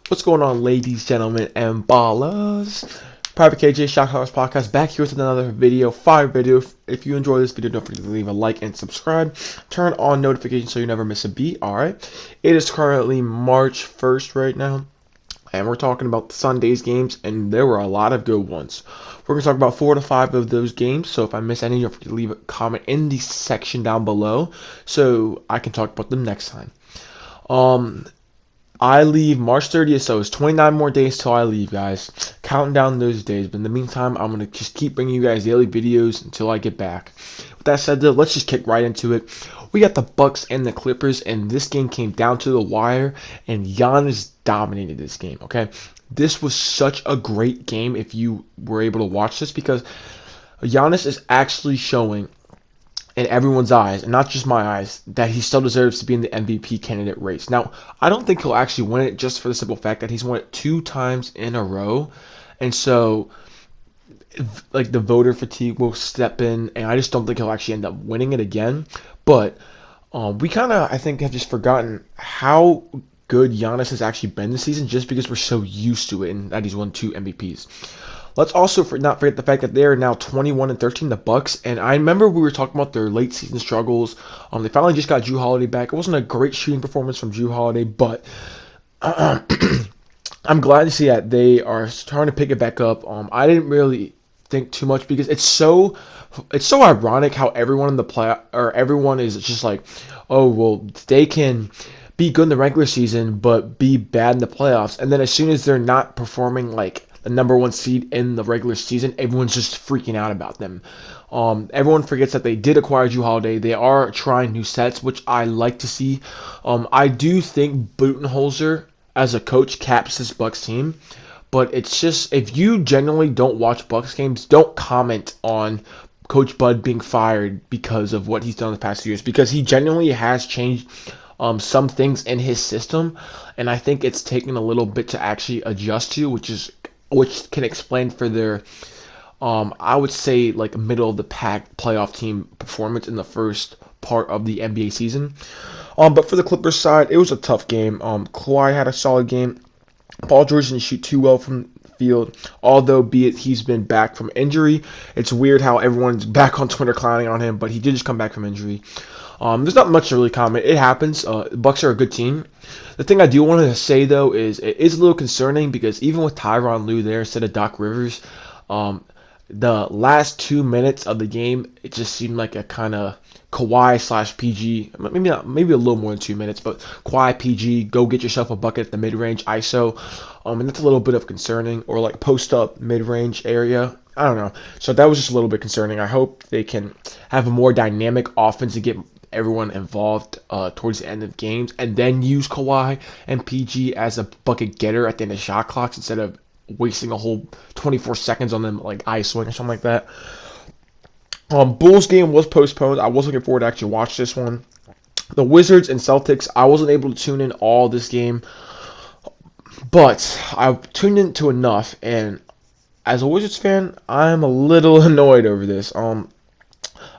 What's going on, ladies, gentlemen, and ballers? Private KJ Shot Callers Podcast back here with another video, fire video. If you enjoy this video, don't forget to leave a like and subscribe. Turn on notifications so you never miss a beat. Alright, it is currently March 1st right now, and we're talking about Sunday's games, and there were a lot of good ones. We're going to talk about 4 to 5 of those games, so if I miss any, don't forget to leave a comment in the section down below so I can talk about them next time. I leave March 30th, so it's 29 more days till I leave, guys. Counting down those days, but in the meantime, I'm going to just keep bringing you guys daily videos until I get back. With that said, though, let's just kick right into it. We got the Bucks and the Clippers, and this game came down to the wire, and Giannis dominated this game, okay? This was such a great game if you were able to watch this, because Giannis is actually showing in everyone's eyes, and not just my eyes, that he still deserves to be in the MVP candidate race. Now, I don't think he'll actually win it just for the simple fact that he's won it 2 times in a row, and so like the voter fatigue will step in, and I just don't think he'll actually end up winning it again. But we kind of, I think, have just forgotten how good Giannis has actually been this season just because we're so used to it and that he's won 2 MVPs. Let's also not forget the fact that they are now 21-13, the Bucks. And I remember we were talking about their late season struggles. They finally just got Jrue Holiday back. It wasn't a great shooting performance from Jrue Holiday, but I'm glad to see that they are starting to pick it back up. I didn't really think too much because it's so ironic how everyone in the play or everyone is just like, oh well, they can be good in the regular season but be bad in the playoffs, and then as soon as they're not performing like the number 1 seed in the regular season, everyone's just freaking out about them. Everyone forgets that they did acquire Jrue Holiday. They are trying new sets, which I like to see. I do think Budenholzer as a coach caps this Bucks team, but it's just, if you genuinely don't watch Bucks games, don't comment on Coach Bud being fired because of what he's done in the past few years, because he genuinely has changed some things in his system, and I think it's taken a little bit to actually adjust to, which can explain for their, I would say, like middle of the pack playoff team performance in the first part of the NBA season. But for the Clippers side, it was a tough game. Kawhi had a solid game. Paul George didn't shoot too well from the field, although be it he's been back from injury. It's weird how everyone's back on Twitter clowning on him, but he did just come back from injury. There's not much to really comment. It happens. The Bucks are a good team. The thing I do want to say, though, is it is a little concerning because even with Tyronn Lue there instead of Doc Rivers, the last 2 minutes of the game, it just seemed like a kind of Kawhi / PG, maybe a little more than 2 minutes, but Kawhi PG, go get yourself a bucket at the mid-range ISO, and that's a little bit of concerning, or like post-up mid-range area. I don't know. So that was just a little bit concerning. I hope they can have a more dynamic offense to get everyone involved towards the end of games, and then use Kawhi and PG as a bucket getter at the end of shot clocks instead of wasting a whole 24 seconds on them like ISOing or something like that. Bulls game was postponed. I was looking forward to actually watch this one. The Wizards and Celtics, I wasn't able to tune in all this game, but I tuned into enough, and as a Wizards fan, I'm a little annoyed over this.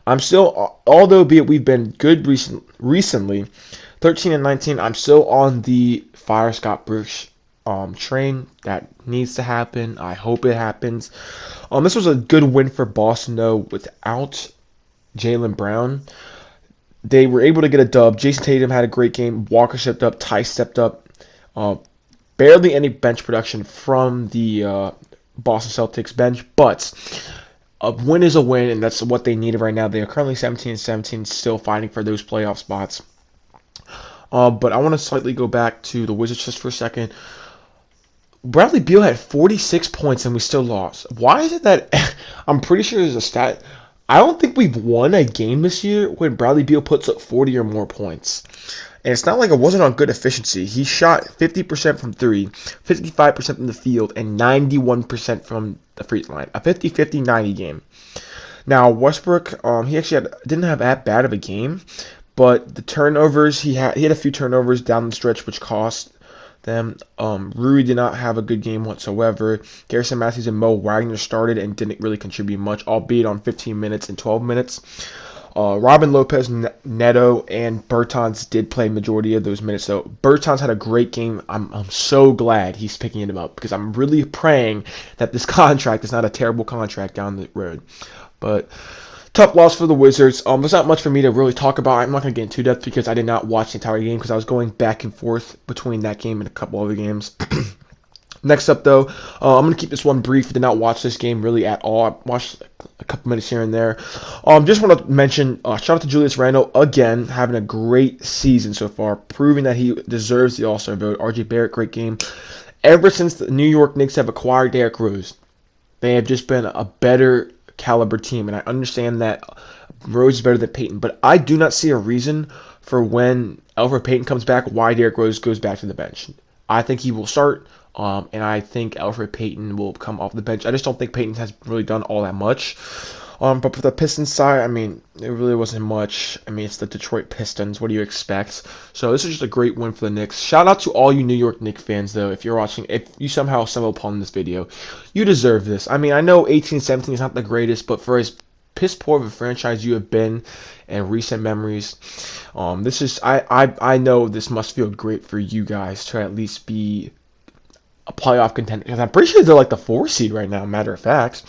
I'm still, although be it we've been good recently, 13-19, I'm still on the fire Scott Brooks train. That needs to happen. I hope it happens. This was a good win for Boston, though, without Jaylen Brown. They were able to get a dub. Jason Tatum had a great game. Walker stepped up. Tice stepped up. Barely any bench production from the Boston Celtics bench, but a win is a win, and that's what they needed right now. They are currently 17-17, still fighting for those playoff spots. But I want to slightly go back to the Wizards just for a second. Bradley Beal had 46 points, and we still lost. Why is it that I'm pretty sure there's a stat? I don't think we've won a game this year when Bradley Beal puts up 40 or more points. And it's not like it wasn't on good efficiency. He shot 50% from 3, 55% from the field, and 91% from the free throw line. A 50-50-90 game. Now, Westbrook, he actually didn't have that bad of a game, but the turnovers, he had a few turnovers down the stretch, which cost them. Rui did not have a good game whatsoever. Garrison Matthews and Mo Wagner started and didn't really contribute much, albeit on 15 minutes and 12 minutes. Robin Lopez, Neto, and Bertans did play majority of those minutes. So Bertans had a great game. I'm so glad he's picking it up because I'm really praying that this contract is not a terrible contract down the road. But tough loss for the Wizards. There's not much for me to really talk about. I'm not going to get into depth because I did not watch the entire game because I was going back and forth between that game and a couple other games. Next up, though, I'm going to keep this one brief. I did not watch this game really at all. I watched a couple minutes here and there. Just want to mention, shout out to Julius Randle, again, having a great season so far, proving that he deserves the All-Star vote. RJ Barrett, great game. Ever since the New York Knicks have acquired Derrick Rose, they have just been a better caliber team, and I understand that Rose is better than Payton, but I do not see a reason for when Elfrid Payton comes back why Derrick Rose goes back to the bench. I think he will start. And I think Elfrid Payton will come off the bench. I just don't think Payton has really done all that much. But for the Pistons side, I mean, it really wasn't much. I mean, it's the Detroit Pistons. What do you expect? So this is just a great win for the Knicks. Shout out to all you New York Knicks fans, though. If you're watching, if you somehow stumble upon this video, you deserve this. I mean, I know 18-17 is not the greatest, but for as piss poor of a franchise you have been in recent memories, this is I know this must feel great for you guys to at least be a playoff contender, because I'm pretty sure they're like the 4 seed right now, matter of fact.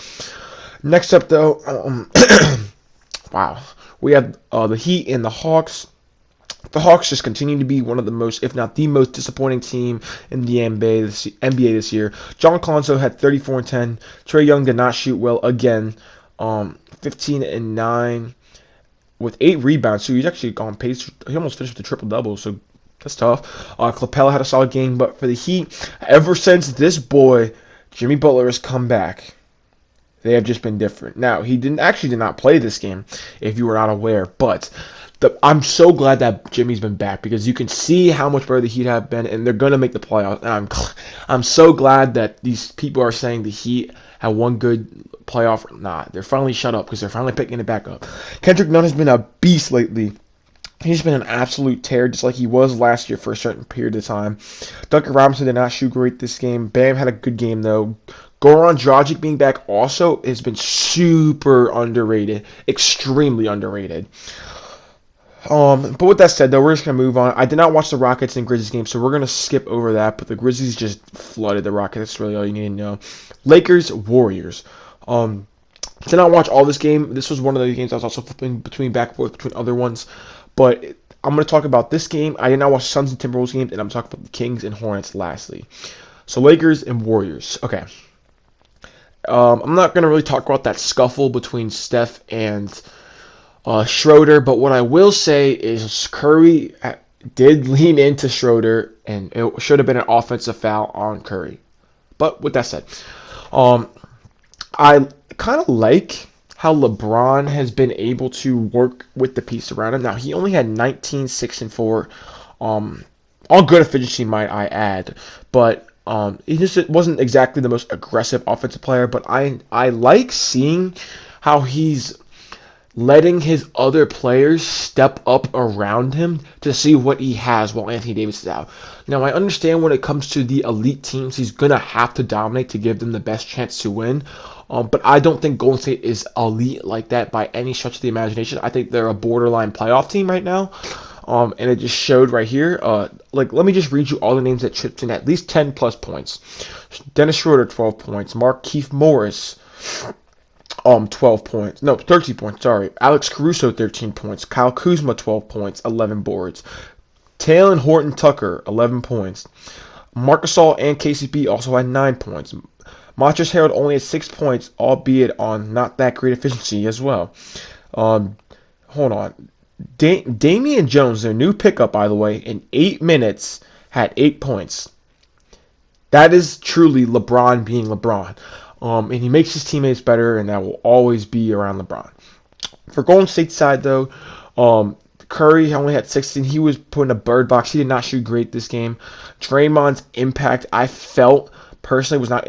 Next up, though, wow, we have the Heat and the Hawks. The Hawks just continue to be one of the most, if not the most disappointing team in the NBA this year. John Collins had 34 and 10. Trae Young did not shoot well again, 15 and 9 with 8 rebounds. So he's actually on pace. He almost finished with a triple-double, so that's tough. Capella had a solid game, but for the Heat, ever since this boy, Jimmy Butler, has come back, they have just been different. Now, he did not play this game, if you were not aware, but I'm so glad that Jimmy's been back because you can see how much better the Heat have been, and they're going to make the playoffs. And I'm so glad that these people are saying the Heat have one good playoff. Nah, they're finally shut up because they're finally picking it back up. Kendrick Nunn has been a beast lately. He's been an absolute tear, just like he was last year for a certain period of time. Duncan Robinson did not shoot great this game. Bam had a good game, though. Goran Dragic being back also has been super underrated. Extremely underrated. But with that said, though, we're just going to move on. I did not watch the Rockets and Grizzlies game, so we're going to skip over that. But the Grizzlies just flooded the Rockets. That's really all you need to know. Lakers, Warriors. Did not watch all this game. This was one of the games I was also flipping between back and forth between other ones. But I'm going to talk about this game. I did not watch Suns and Timberwolves games, and I'm talking about the Kings and Hornets lastly. So Lakers and Warriors. Okay. I'm not going to really talk about that scuffle between Steph and Schroeder, but what I will say is Curry did lean into Schroeder, and it should have been an offensive foul on Curry. But with that said, I kind of like how LeBron has been able to work with the piece around him. Now, he only had 19, 6, and 4. All good efficiency, might I add. But he just wasn't exactly the most aggressive offensive player. But I like seeing how he's letting his other players step up around him to see what he has while Anthony Davis is out. Now, I understand when it comes to the elite teams, he's going to have to dominate to give them the best chance to win. But I don't think Golden State is elite like that by any stretch of the imagination. I think they're a borderline playoff team right now. And it just showed right here. Let me just read you all the names that chipped in at least 10 plus points. Dennis Schroeder, 12 points. Markieff Morris, 12 points. No, 13 points, sorry. Alex Caruso, 13 points. Kyle Kuzma, 12 points, 11 boards. Talen Horton-Tucker, 11 points. Marc Gasol and KCP also had 9 points. Montrezl Harrell only had 6 points, albeit on not that great efficiency as well. Hold on. Damian Jones, their new pickup, by the way, in 8 minutes, had 8 points. That is truly LeBron being LeBron. And he makes his teammates better, and that will always be around LeBron. For Golden State side, though, Curry only had 16. He was put in a bird box. He did not shoot great this game. Draymond's impact, I felt, personally, was not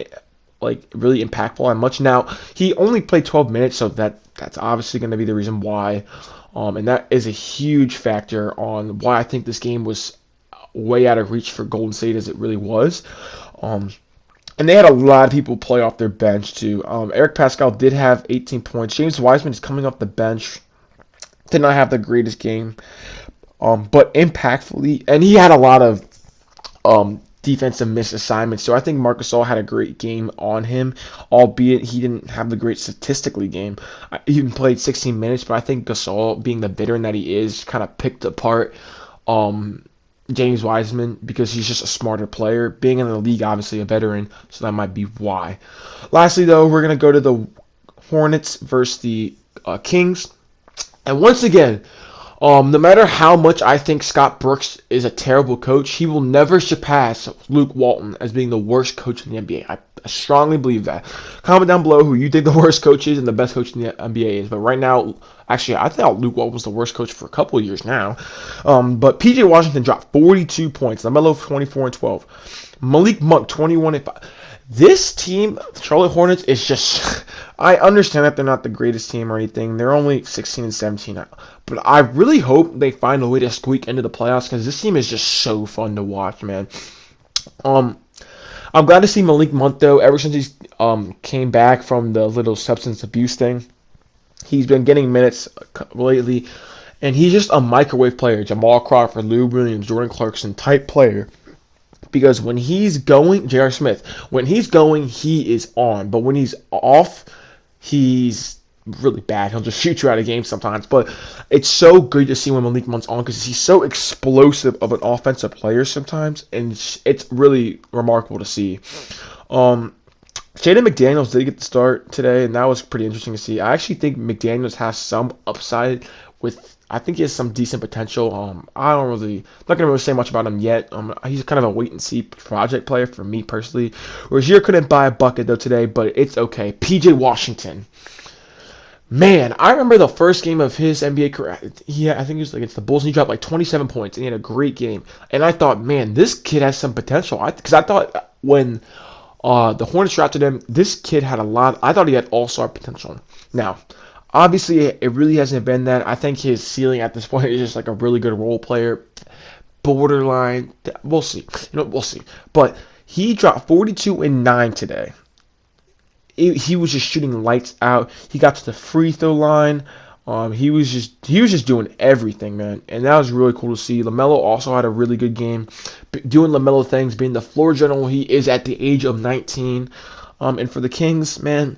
really impactful on much. Now, he only played 12 minutes, so that's obviously going to be the reason why. And that is a huge factor on why I think this game was way out of reach for Golden State as it really was. And they had a lot of people play off their bench, too. Eric Pascal did have 18 points. James Wiseman is coming off the bench. Did not have the greatest game, but impactfully, and he had a lot of defensive misassignments. So I think Marc Gasol had a great game on him, albeit he didn't have the great statistically game. He even played 16 minutes, but I think Gasol, being the veteran that he is, kind of picked apart James Wiseman because he's just a smarter player. Being in the league, obviously a veteran, so that might be why. Lastly, though, we're going to go to the Hornets versus the Kings. And once again, no matter how much I think Scott Brooks is a terrible coach, he will never surpass Luke Walton as being the worst coach in the NBA. I strongly believe that. Comment down below who you think the worst coach is and the best coach in the NBA is. But right now, actually, I thought Luke Walton was the worst coach for a couple of years now. But PJ Washington dropped 42 points. LaMelo 24 and 12. Malik Monk 21 and 5. This team, the Charlotte Hornets, is just. I understand that they're not the greatest team or anything. They're only 16 and 17 now. But I really hope they find a way to squeak into the playoffs because this team is just so fun to watch, man. I'm glad to see Malik Monk, though. Ever since he came back from the little substance abuse thing, he's been getting minutes lately. And he's just a microwave player. Jamal Crawford, Lou Williams, Jordan Clarkson type player. Because when he's going, J.R. Smith, when he's going, he is on. But when he's off, he's really bad. He'll just shoot you out of games sometimes. But it's so good to see when Malik Monk's on because he's so explosive of an offensive player sometimes. And it's really remarkable to see. Jaden McDaniels did get the start today, and that was pretty interesting to see. I actually think McDaniels has some upside with. I think he has some decent potential. Not gonna really say much about him yet. He's kind of a wait and see project player for me personally. Rozier couldn't buy a bucket though today, but it's okay. PJ Washington, man, I remember the first game of his NBA career. I think it was against the Bulls, and he dropped like 27 points, and he had a great game. And I thought, man, this kid has some potential. Because I thought when the Hornets drafted him, this kid had a lot. I thought he had all-star potential. Now. Obviously, it really hasn't been that. I think his ceiling at this point is just like a really good role player. Borderline. We'll see. We'll see. But he dropped 42 and 9 today. He was just shooting lights out. He got to the free throw line. He was just doing everything, man. And that was really cool to see. LaMelo also had a really good game. Doing LaMelo things, being the floor general he is at the age of 19. And for the Kings, man,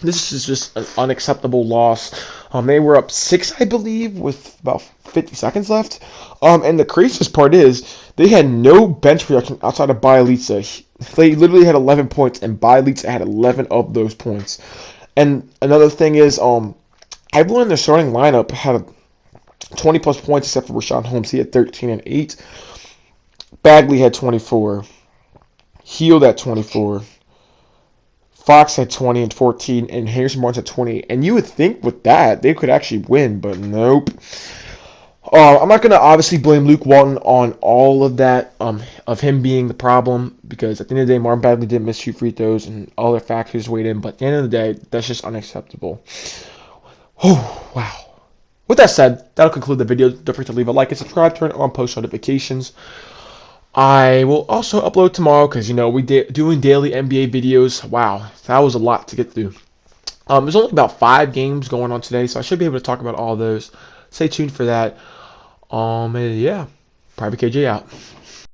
this is just an unacceptable loss. They were up 6, I believe, with about 50 seconds left. And the craziest part is they had no bench production outside of Bielitsa. They literally had 11 points, and Bielitsa had 11 of those points. And another thing is, everyone in their starting lineup had 20-plus points except for Rashawn Holmes. He had 13 and 8. Bagley had 24. Hield at 24. Fox had 20 and 14, and Harrison Barnes had 20. And you would think with that, they could actually win, but nope. I'm not going to obviously blame Luke Walton on all of that, of him being the problem, because at the end of the day, Marvin Bagley didn't miss shoot free throws, and other factors weighed in. But at the end of the day, that's just unacceptable. Oh, wow. With that said, that'll conclude the video. Don't forget to leave a like and subscribe, turn on post notifications. I will also upload tomorrow because, we doing daily NBA videos. Wow, that was a lot to get through. There's only about 5 games going on today, so I should be able to talk about all those. Stay tuned for that. Yeah, Private KJ out.